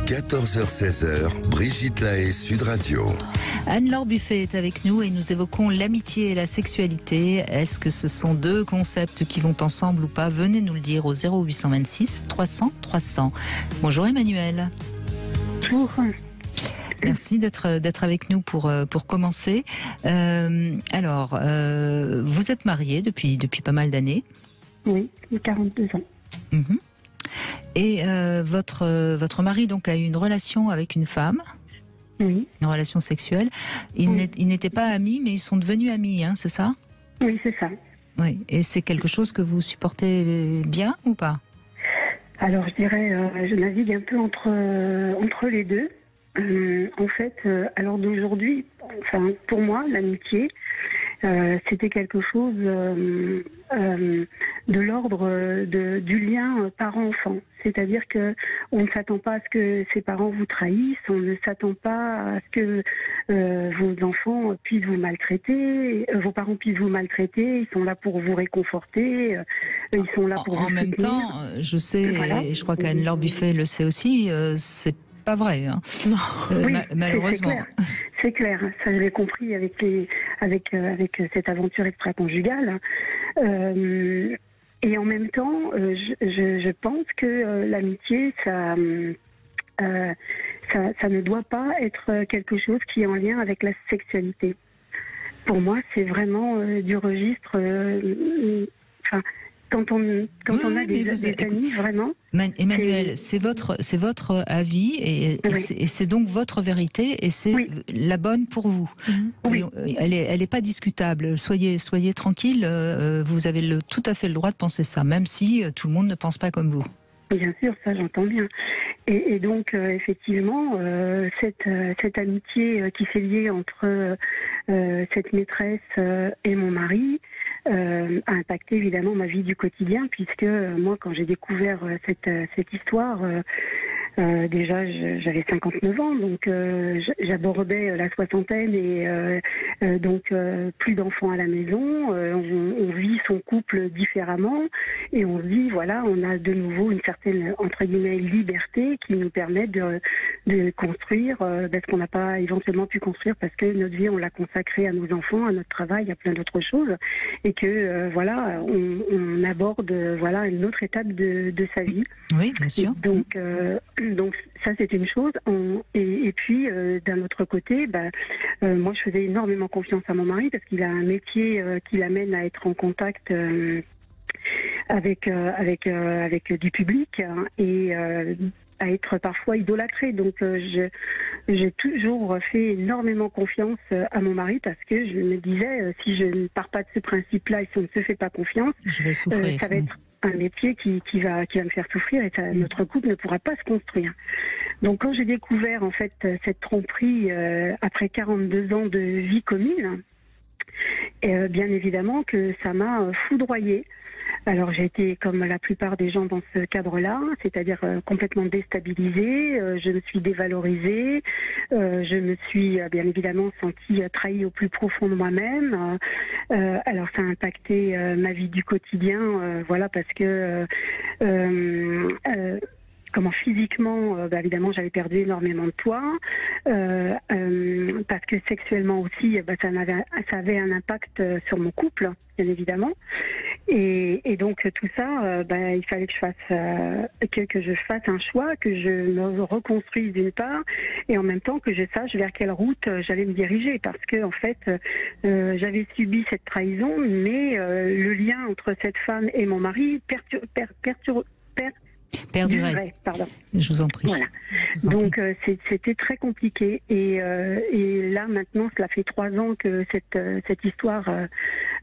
14h-16h, Brigitte Lahaie, Sud Radio. Anne-Laure Buffet est avec nous et nous évoquons l'amitié et la sexualité. Est-ce que ce sont deux concepts qui vont ensemble ou pas? Venez nous le dire au 0826 300 300. Bonjour Emmanuel. Bonjour. Merci d'être avec nous pour commencer. Alors, vous êtes mariée depuis pas mal d'années. Oui, 42 ans. Mmh. Et votre mari donc a eu une relation avec une femme. Oui. Une relation sexuelle. Ils n'étaient pas amis, mais ils sont devenus amis, hein, c'est ça? Oui, c'est ça. Oui. Et c'est quelque chose que vous supportez bien ou pas? Alors, je dirais, je navigue un peu entre les deux. En fait, à l'heure d'aujourd'hui, enfin, pour moi, l'amitié, c'était quelque chose de l'ordre du lien parent-enfant. C'est-à-dire que on ne s'attend pas à ce que ses parents vous trahissent, on ne s'attend pas à ce que vos enfants puissent vous maltraiter, vos parents puissent vous maltraiter, ils sont là pour vous réconforter, ils sont là pour vous soutenir. En même temps, je sais, voilà. Et je crois qu'Anne-Laure Buffet le sait aussi, c'est pas vrai, hein. Oui, malheureusement. C'est clair, ça je l'ai compris avec cette aventure extra-conjugale. Et en même temps, je pense que l'amitié, ça ne doit pas être quelque chose qui est en lien avec la sexualité. Pour moi, c'est vraiment du registre. Quand on a des amis, vraiment. Emmanuel, c'est votre avis et c'est donc votre vérité et c'est la bonne pour vous. Oui. Elle est pas discutable. Soyez tranquille. Vous avez tout à fait le droit de penser ça, même si tout le monde ne pense pas comme vous. Bien sûr, ça j'entends bien. Et donc effectivement, cette amitié qui s'est liée entre cette maîtresse et mon mari a impacté évidemment ma vie du quotidien, puisque moi quand j'ai découvert cette histoire, déjà j'avais 59 ans, donc j'abordais la soixantaine et donc plus d'enfants à la maison, on vit son couple différemment et on se dit voilà, on a de nouveau une certaine entre guillemets liberté qui nous permet de construire ce qu'on n'a pas éventuellement pu construire parce que notre vie on l'a consacrée à nos enfants, à notre travail, à plein d'autres choses et que voilà on aborde voilà une autre étape de sa vie. Oui, bien sûr. Donc ça c'est une chose. Et puis d'un autre côté, moi je faisais énormément confiance à mon mari parce qu'il a un métier qui l'amène à être en contact avec du public et à être parfois idolâtré. Donc j'ai toujours fait énormément confiance à mon mari parce que je me disais si je ne pars pas de ce principe-là et si on ne se fait pas confiance, je vais souffrir. Ça va être un métier qui va me faire souffrir et notre couple ne pourra pas se construire. Donc quand j'ai découvert en fait cette tromperie après 42 ans de vie commune, bien évidemment que ça m'a foudroyée. Alors j'ai été comme la plupart des gens dans ce cadre-là, c'est-à-dire complètement déstabilisée, je me suis dévalorisée, je me suis bien évidemment sentie trahie au plus profond de moi-même. Alors ça a impacté ma vie du quotidien, voilà parce que physiquement, évidemment, j'avais perdu énormément de poids, parce que sexuellement aussi, ça avait un impact sur mon couple, bien évidemment. Et donc tout ça, il fallait que je fasse que je fasse un choix, que je me reconstruise d'une part, et en même temps que je sache vers quelle route j'allais me diriger, parce que en fait, j'avais subi cette trahison, mais le lien entre cette femme et mon mari perdurait. Pardon. Je vous en prie. Voilà. Donc c'était très compliqué et là maintenant cela fait 3 ans que cette histoire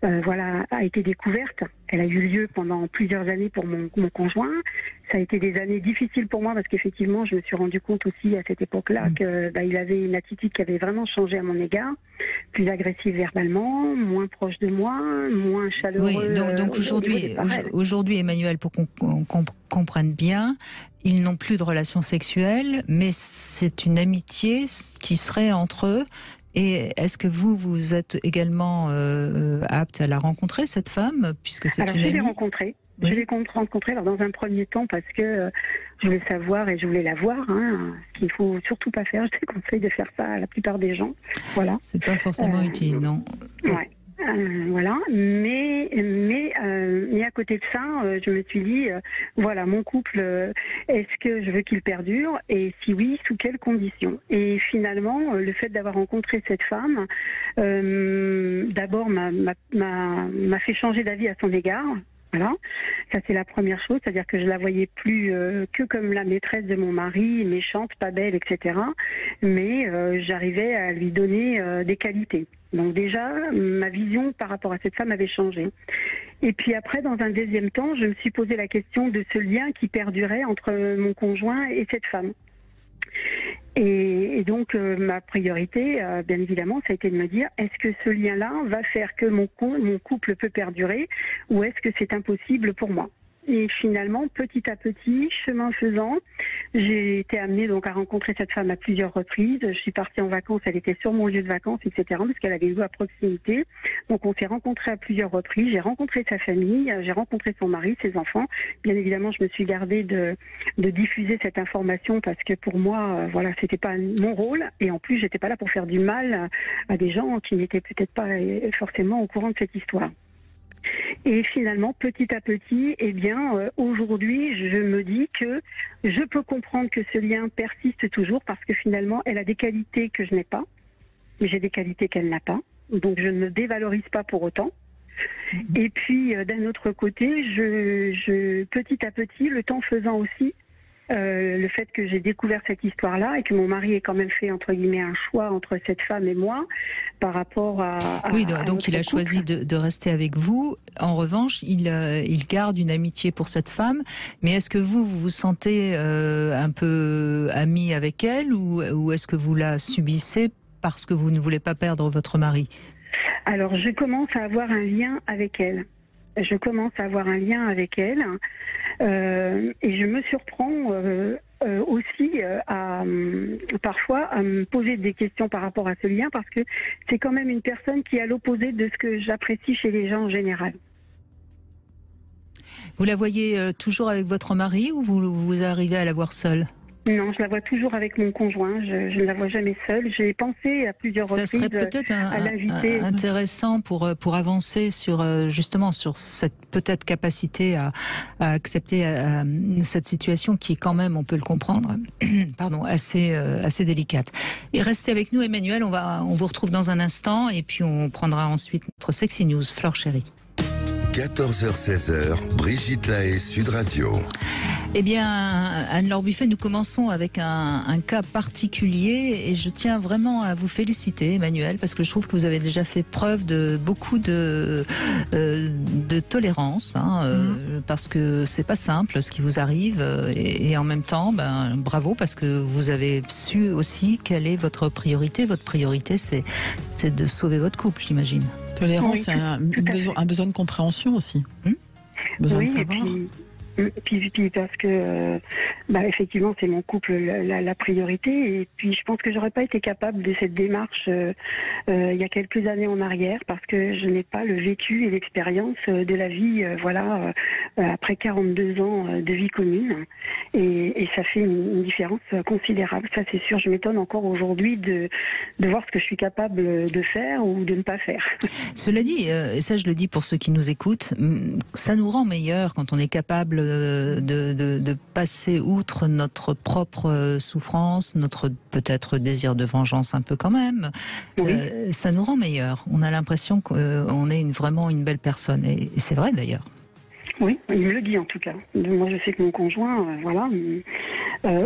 a été découverte. Elle a eu lieu pendant plusieurs années pour mon conjoint. Ça a été des années difficiles pour moi parce qu'effectivement je me suis rendu compte aussi à cette époque-là qu'il avait une attitude qui avait vraiment changé à mon égard, plus agressive verbalement, moins proche de moi, moins chaleureux. Oui, donc aujourd'hui Emmanuel, pour qu'on comprenne bien, ils n'ont plus de relations sexuelles, mais c'est une amitié qui serait entre eux. Et est-ce que vous êtes également apte à la rencontrer, cette femme, puisque c'est une amie ? Je l'ai rencontrée. Je l'ai rencontrée dans un premier temps parce que je voulais savoir et je voulais la voir. Ce qu'il ne faut surtout pas faire. Je déconseille de faire ça à la plupart des gens. Voilà. C'est pas forcément utile, non. Ouais. Voilà, mais à côté de ça, je me suis dit, voilà, mon couple, est-ce que je veux qu'il perdure, et si oui, sous quelles conditions? Et finalement, le fait d'avoir rencontré cette femme, d'abord m'a fait changer d'avis à son égard. Voilà, ça c'est la première chose, c'est-à-dire que je la voyais plus que comme la maîtresse de mon mari, méchante, pas belle, etc. Mais j'arrivais à lui donner des qualités. Donc déjà, ma vision par rapport à cette femme avait changé. Et puis après, dans un deuxième temps, je me suis posé la question de ce lien qui perdurait entre mon conjoint et cette femme. Et donc, ma priorité, bien évidemment, ça a été de me dire, est-ce que ce lien-là va faire que mon couple peut perdurer, ou est-ce que c'est impossible pour moi? Et finalement, petit à petit, chemin faisant, j'ai été amenée donc à rencontrer cette femme à plusieurs reprises. Je suis partie en vacances, elle était sur mon lieu de vacances, etc., parce qu'elle avait eu à proximité. Donc on s'est rencontrés à plusieurs reprises. J'ai rencontré sa famille, j'ai rencontré son mari, ses enfants. Bien évidemment, je me suis gardée de diffuser cette information parce que pour moi, voilà, c'était pas mon rôle. Et en plus, j'étais pas là pour faire du mal à des gens qui n'étaient peut-être pas forcément au courant de cette histoire. Et finalement, petit à petit, eh bien, aujourd'hui, je me dis que je peux comprendre que ce lien persiste toujours parce que finalement, elle a des qualités que je n'ai pas, mais j'ai des qualités qu'elle n'a pas. Donc, je ne me dévalorise pas pour autant. Et puis, d'un autre côté, petit à petit, le temps faisant aussi, le fait que j'ai découvert cette histoire-là et que mon mari ait quand même fait, entre guillemets, un choix entre cette femme et moi par rapport à oui, donc il a choisi de rester avec vous. En revanche, il garde une amitié pour cette femme. Mais est-ce que vous vous sentez un peu ami avec elle ou est-ce que vous la subissez parce que vous ne voulez pas perdre votre mari? Alors, je commence à avoir un lien avec elle. Et je je me surprends aussi parfois à me poser des questions par rapport à ce lien parce que c'est quand même une personne qui est à l'opposé de ce que j'apprécie chez les gens en général. Vous la voyez toujours avec votre mari ou vous arrivez à la voir seule? Non, je la vois toujours avec mon conjoint. Je ne la vois jamais seule. J'ai pensé à plusieurs reprises ça serait peut-être à l'inviter. Intéressant pour avancer sur justement sur cette peut-être capacité à accepter cette situation qui est quand même, on peut le comprendre, pardon, assez délicate. Et restez avec nous, Emmanuel. On vous retrouve dans un instant et puis on prendra ensuite notre Sexy News. Flore Chéri. 14h-16h, Brigitte Lahaie, Sud Radio. Eh bien, Anne-Laure Buffet, nous commençons avec un cas particulier et je tiens vraiment à vous féliciter, Emmanuel, parce que je trouve que vous avez déjà fait preuve de beaucoup de tolérance, parce que c'est pas simple ce qui vous arrive et en même temps, bravo, parce que vous avez su aussi quelle est votre priorité. Votre priorité, c'est de sauver votre couple, j'imagine. Tolérance, c'est un besoin de compréhension aussi. Besoin de savoir. Puis parce que effectivement c'est mon couple la priorité et puis je pense que j'aurais pas été capable de cette démarche il y a quelques années en arrière parce que je n'ai pas le vécu et l'expérience de la vie après 42 ans de vie commune et ça fait une différence considérable, ça c'est sûr. Je m'étonne encore aujourd'hui de voir ce que je suis capable de faire ou de ne pas faire. Cela dit, et ça je le dis pour ceux qui nous écoutent, ça nous rend meilleurs quand on est capable de passer outre notre propre souffrance, notre peut-être désir de vengeance un peu quand même. Oui. Ça nous rend meilleurs. On a l'impression qu'on est vraiment une belle personne. Et c'est vrai d'ailleurs. Oui, il me le dit en tout cas. Moi je sais que mon conjoint,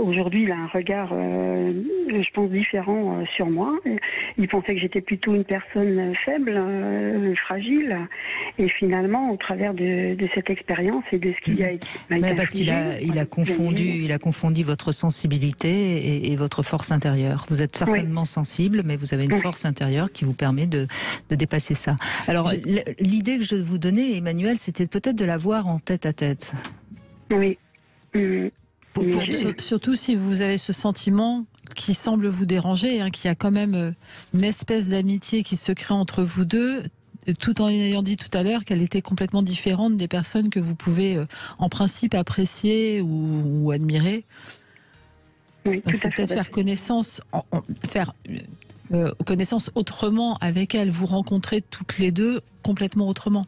aujourd'hui il a un regard, je pense, différent sur moi. Il pensait que j'étais plutôt une personne faible, fragile. Et finalement, au travers de cette expérience et de ce qu'il a été... parce qu'il a confondu votre sensibilité et votre force intérieure. Vous êtes certainement sensible, mais vous avez une force intérieure qui vous permet de dépasser ça. Alors, l'idée que je vous donnais, Emmanuel, c'était peut-être de la voir en tête à tête. Oui. Surtout si vous avez ce sentiment qui semble vous déranger, qu'il y a quand même une espèce d'amitié qui se crée entre vous deux. tout en ayant dit tout à l'heure qu'elle était complètement différente des personnes que vous pouvez en principe apprécier ou admirer. Oui, donc c'est peut-être faire connaissance, connaissance autrement avec elle, vous rencontrer toutes les deux complètement autrement.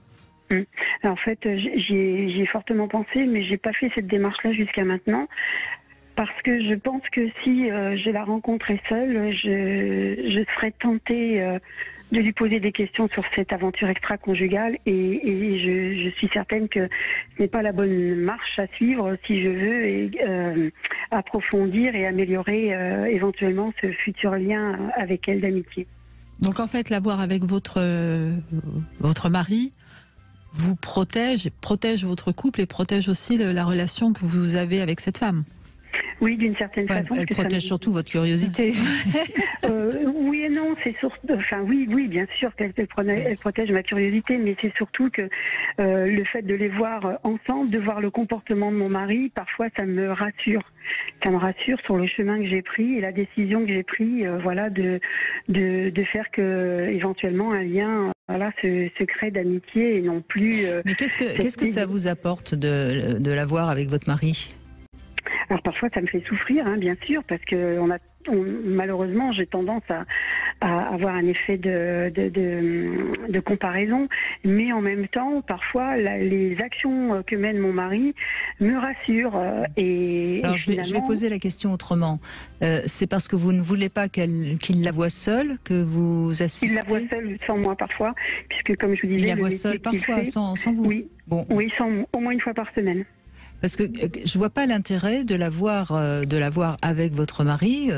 En fait, j'y ai fortement pensé, mais j'ai pas fait cette démarche-là jusqu'à maintenant. Parce que je pense que si je la rencontrais seule, je serais tentée de lui poser des questions sur cette aventure extra-conjugale et je suis certaine que ce n'est pas la bonne marche à suivre si je veux approfondir et améliorer éventuellement ce futur lien avec elle d'amitié. Donc en fait, l'avoir avec votre mari vous protège votre couple et protège aussi la relation que vous avez avec cette femme. Oui, d'une certaine façon. Elle protège surtout votre curiosité. Oui et non, c'est surtout. Enfin, oui, bien sûr qu'elle protège ma curiosité, mais c'est surtout que le fait de les voir ensemble, de voir le comportement de mon mari, parfois ça me rassure. Ça me rassure sur le chemin que j'ai pris et la décision que j'ai prise, de faire que éventuellement un lien, se crée d'amitié et non plus. Mais qu'est-ce que ça vous apporte de la voir avec votre mari ? Alors parfois ça me fait souffrir, bien sûr, parce que malheureusement j'ai tendance à avoir un effet de comparaison, mais en même temps parfois les actions que mène mon mari me rassurent. Alors je vais poser la question autrement. C'est parce que vous ne voulez pas qu'il la voie seule que vous assistez ? Il la voit seule sans moi parfois, puisque comme je vous disais, il la voit seule parfois sans vous. Oui, bon. Oui, au moins une fois par semaine. Parce que je vois pas l'intérêt de la voir avec votre mari.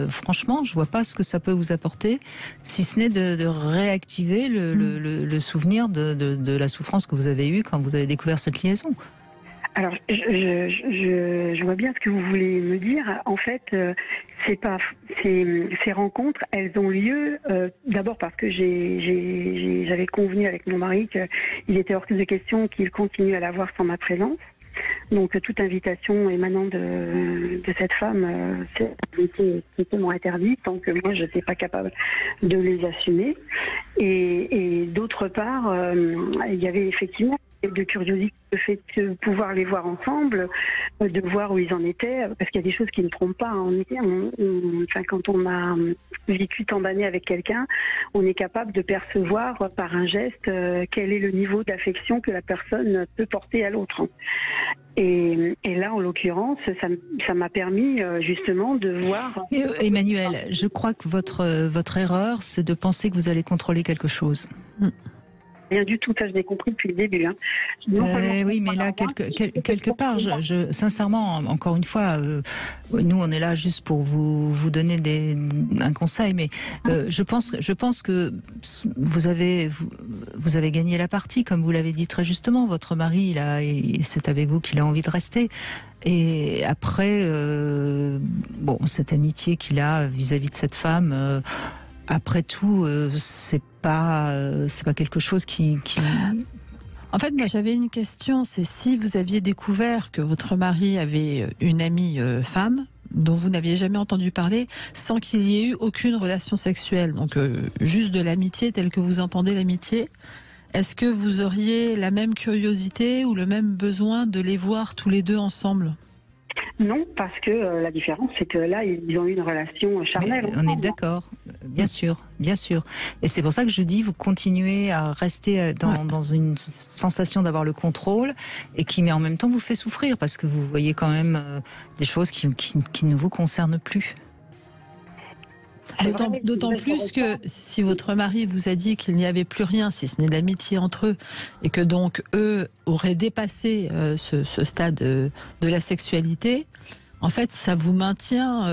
Franchement, je vois pas ce que ça peut vous apporter, si ce n'est de réactiver le souvenir de la souffrance que vous avez eue quand vous avez découvert cette liaison. Alors, je vois bien ce que vous voulez me dire. En fait, ces rencontres, elles ont lieu d'abord parce que j'avais convenu avec mon mari qu'il était hors de question qu'il continue à la voir sans ma présence. Donc toute invitation émanant de cette femme était totalement interdite tant que moi je n'étais pas capable de les assumer. Et d'autre part, il y avait effectivement de curiosité, le fait de pouvoir les voir ensemble, de voir où ils en étaient, parce qu'il y a des choses qui ne trompent pas. Quand on a vécu tant d'années avec quelqu'un, on est capable de percevoir par un geste quel est le niveau d'affection que la personne peut porter à l'autre. Et là, en l'occurrence, ça m'a permis justement de voir... Emmanuelle, je crois que votre erreur, c'est de penser que vous allez contrôler quelque chose. Rien du tout, ça je l'ai compris depuis le début. Oui, mais là, quelque part, sincèrement, encore une fois, nous on est là juste pour vous donner un conseil, mais je pense que vous avez gagné la partie, comme vous l'avez dit très justement. Votre mari, c'est avec vous qu'il a envie de rester. Et après, cette amitié qu'il a vis-à-vis de cette femme, après tout, c'est pas quelque chose qui... En fait, moi j'avais une question, c'est si vous aviez découvert que votre mari avait une amie femme dont vous n'aviez jamais entendu parler, sans qu'il y ait eu aucune relation sexuelle, donc juste de l'amitié telle que vous entendez l'amitié, est-ce que vous auriez la même curiosité ou le même besoin de les voir tous les deux ensemble ? Non, parce que la différence, c'est que là, ils ont eu une relation charnelle. On est d'accord, bien sûr. Et c'est pour ça que je dis, vous continuez à rester dans une sensation d'avoir le contrôle et mais en même temps vous fait souffrir parce que vous voyez quand même des choses qui ne vous concernent plus. D'autant plus que si votre mari vous a dit qu'il n'y avait plus rien, si ce n'est de l'amitié entre eux, et que donc eux auraient dépassé ce stade de la sexualité, en fait ça vous maintient,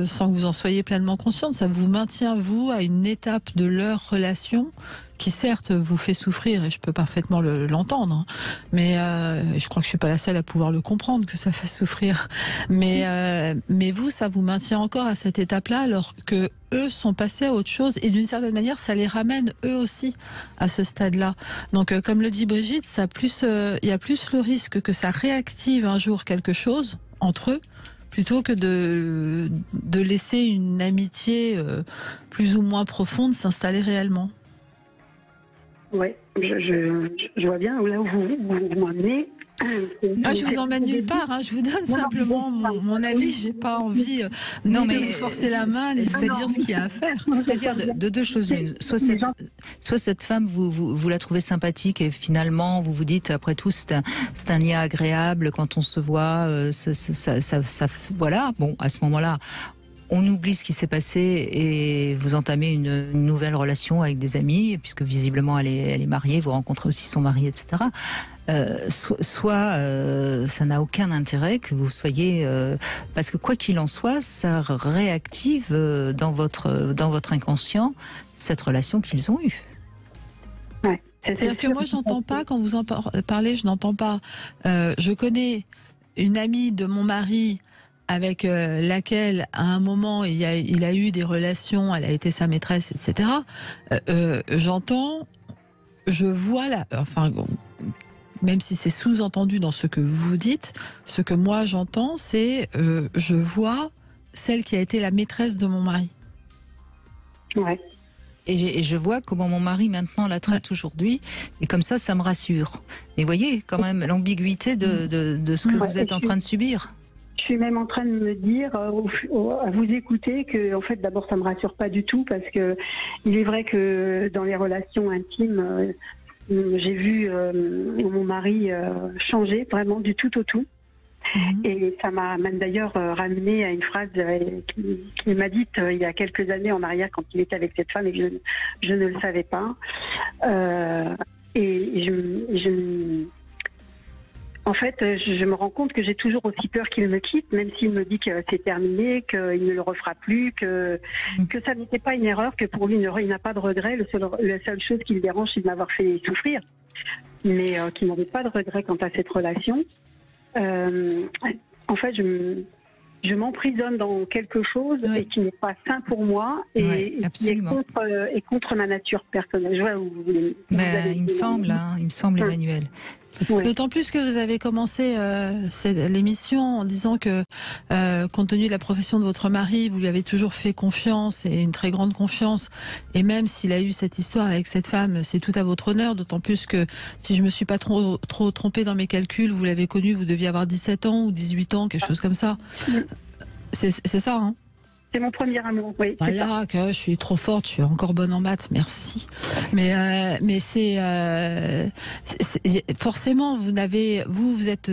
sans que vous en soyez pleinement consciente, ça vous maintient vous à une étape de leur relation qui certes vous fait souffrir, et je peux parfaitement l'entendre, mais je crois que je suis pas la seule à pouvoir le comprendre, que ça fasse souffrir, mais vous, ça vous maintient encore à cette étape-là, alors que eux sont passés à autre chose, et d'une certaine manière ça les ramène eux aussi à ce stade-là. Donc comme le dit Brigitte, il y a plus le risque que ça réactive un jour quelque chose entre eux, plutôt que de laisser une amitié plus ou moins profonde s'installer réellement. Ouais, je vois bien là où vous m'amenez. Je vous emmène nulle part, hein. Je vous donne simplement mon avis. J'ai pas envie de vous forcer la main, c'est-à-dire ce qu'il y a à faire. C'est-à-dire de deux choses l'une. Soit cette femme, vous la trouvez sympathique et finalement vous vous dites, après tout, c'est un lien agréable quand on se voit. Voilà. Bon, à ce moment-là, on oublie ce qui s'est passé et vous entamez une nouvelle relation avec des amis, puisque visiblement elle est mariée, vous rencontrez aussi son mari, etc. Ça n'a aucun intérêt que vous soyez, parce que quoi qu'il en soit, ça réactive dans votre inconscient cette relation qu'ils ont eue. Ouais. C'est-à-dire que moi, j'entends pas, quand vous en parlez, je n'entends pas. Je connais une amie de mon mari avec laquelle, à un moment, il a eu des relations, elle a été sa maîtresse, etc. J'entends, je vois même si c'est sous-entendu dans ce que vous dites, ce que moi j'entends, c'est je vois celle qui a été la maîtresse de mon mari. Ouais. Et je vois comment mon mari maintenant la traite aujourd'hui, et comme ça me rassure. Mais voyez quand même l'ambiguïté de ce que vous êtes en train de subir. Je suis même en train de me dire, à vous écouter, que en fait d'abord ça me rassure pas du tout, parce que il est vrai que dans les relations intimes, j'ai vu mon mari changer vraiment du tout au tout. Et ça m'a même d'ailleurs ramené à une phrase qu'il m'a dite il y a quelques années en arrière, quand il était avec cette femme et que je ne le savais pas. En fait, je me rends compte que j'ai toujours aussi peur qu'il me quitte, même s'il me dit que c'est terminé, qu'il ne le refera plus, que ça n'était pas une erreur, que pour lui, il n'a pas de regret. La seule chose qui le dérange, c'est de m'avoir fait souffrir, mais qu'il n'avait pas de regret quant à cette relation. En fait, je m'emprisonne dans quelque chose et qui n'est pas sain pour moi et qui est contre ma nature personnelle. Je vois où vous voulez. Il me semble, Emmanuel. Oui. D'autant plus que vous avez commencé l'émission en disant que, compte tenu de la profession de votre mari, vous lui avez toujours fait confiance, et une très grande confiance. Et même s'il a eu cette histoire avec cette femme, c'est tout à votre honneur. D'autant plus que, si je me suis pas trop trompée dans mes calculs, vous l'avez connu, vous deviez avoir 17 ans ou 18 ans, quelque chose comme ça. C'est ça, hein? C'est mon premier amour, oui. Voilà, que je suis trop forte, je suis encore bonne en maths, merci. Mais c'est forcément, vous êtes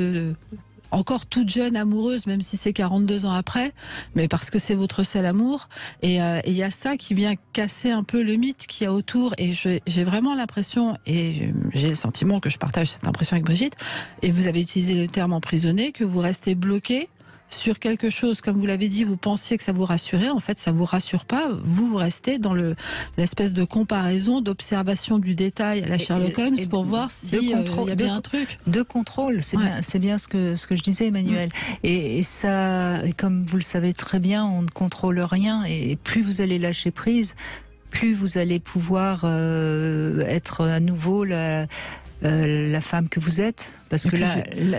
encore toute jeune amoureuse, même si c'est 42 ans après, mais parce que c'est votre seul amour. Et il y a ça qui vient casser un peu le mythe qu'il y a autour. Et j'ai vraiment l'impression, et j'ai le sentiment que je partage cette impression avec Brigitte, et vous avez utilisé le terme emprisonné, que vous restez bloqué sur quelque chose, comme vous l'avez dit, vous pensiez que ça vous rassurait, en fait ça vous rassure pas, vous restez dans l'espèce de comparaison, d'observation du détail à la Sherlock Holmes pour voir s'il y a bien un truc. De contrôle, c'est bien ce que je disais, Emmanuel. Et ça, comme vous le savez très bien, on ne contrôle rien, et plus vous allez lâcher prise, plus vous allez pouvoir être à nouveau la femme que vous êtes, parce que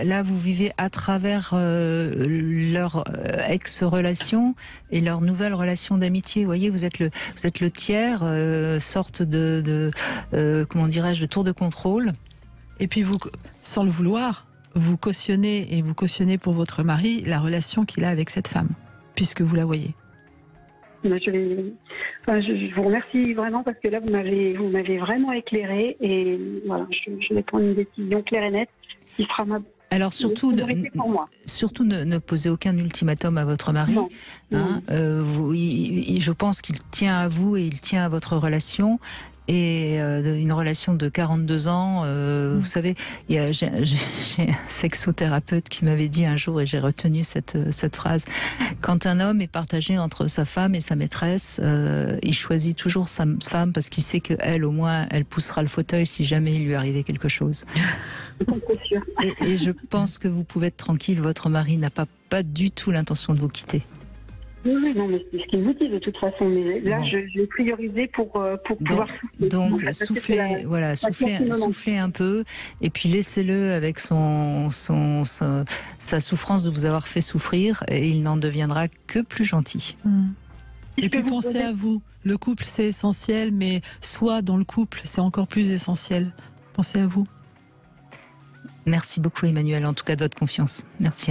là vous vivez à travers leur ex-relation et leur nouvelle relation d'amitié. Vous voyez, vous êtes le tiers, sorte de comment dirais-je, de tour de contrôle. Et puis vous, sans le vouloir, vous cautionnez pour votre mari la relation qu'il a avec cette femme, puisque vous la voyez. Je vous remercie vraiment, parce que là vous m'avez vraiment éclairé, et voilà, je vais prendre une décision claire et nette qui sera ma. Alors surtout, ne posez aucun ultimatum à votre mari. Non. Je pense qu'il tient à vous et il tient à votre relation. Et une relation de 42 ans, vous savez, j'ai un sexothérapeute qui m'avait dit un jour, et j'ai retenu cette phrase: quand un homme est partagé entre sa femme et sa maîtresse, il choisit toujours sa femme, parce qu'il sait qu'elle, au moins, elle poussera le fauteuil si jamais il lui arrivait quelque chose. Et je pense que vous pouvez être tranquille, votre mari n'a pas du tout l'intention de vous quitter. Oui, non, mais c'est ce qu'il vous dit de toute façon. Mais là, bon. Je l'ai priorisé pour pouvoir souffler. Donc, soufflez un peu, et puis laissez-le avec sa souffrance de vous avoir fait souffrir, et il n'en deviendra que plus gentil. Et puis pensez à vous. Le couple, c'est essentiel, mais soi dans le couple, c'est encore plus essentiel. Pensez à vous. Merci beaucoup, Emmanuel, en tout cas de votre confiance. Merci.